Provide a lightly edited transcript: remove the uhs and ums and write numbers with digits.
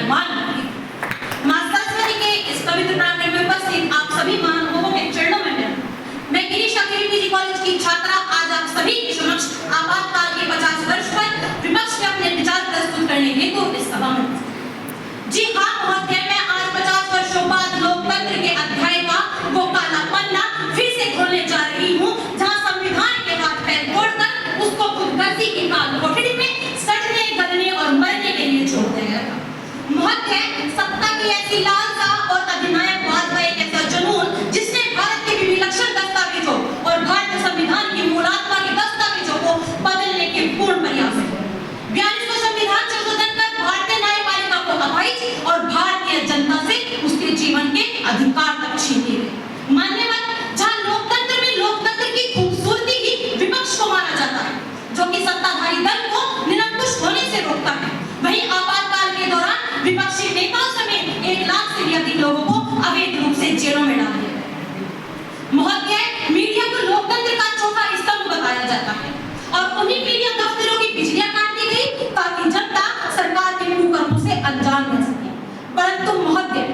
अरमान होगी। मां सरस्वती के इस पवित्र प्रांगण में उपस्थित आप सभी महानुभावों के चरणों में मैं गिरीश अकेली पीजी कॉलेज की छात्रा आज आप सभी के समक्ष आपातकाल के 50 वर्ष पर विपक्ष के अपने विचार प्रस्तुत करने हेतु इस सभा में। जी हाँ महोदय, मैं आज 50 वर्षों बाद लोकतंत्र के अध्याय का वो काला पन्ना फिर से खोलने जा रही हूँ, जहाँ संविधान के हाथ पैर तोड़कर उसको खुदगर्जी की काल कोठरी में सड़ने गलने और मरने के लिए छोड़ दिया गया था। महोदय, सत्ता की ऐसी लालसा और अधिनायकवाद का एक ऐसा जुनून जिसने भारत के विलक्षण दस्तावेजों और भारतीय संविधान की मूलात्मा के दस्तावेजों को बदलने के पूर्ण प्रयास है। 42वां संविधान संशोधन कर भारतीय न्यायपालिका को अपाहिज और भारतीय जनता से उसके जीवन के अधिकार तक छीन लिए गए। मान्यवर, जहां लोकतंत्र में लोकतंत्र की खूबसूरती ही विपक्ष को माना जाता है, जो कि सत्ताधारी दल को निरंकुश होने से रोकता है, वहीं आपातकाल के दौरान विपक्षी नेताओं समेत 1 लाख से भी अधिक लोगों को अवैध रूप से जेलों में डाल दिया गया। महोदय, मीडिया को लोकतंत्र का चौथा स्तंभ बताया जाता है और उन्हीं मीडिया दफ्तरों की बिजलियां काट दी गई ताकि जनता सरकार के कुकर्मों से अनजान रह सके। परंतु महोदय,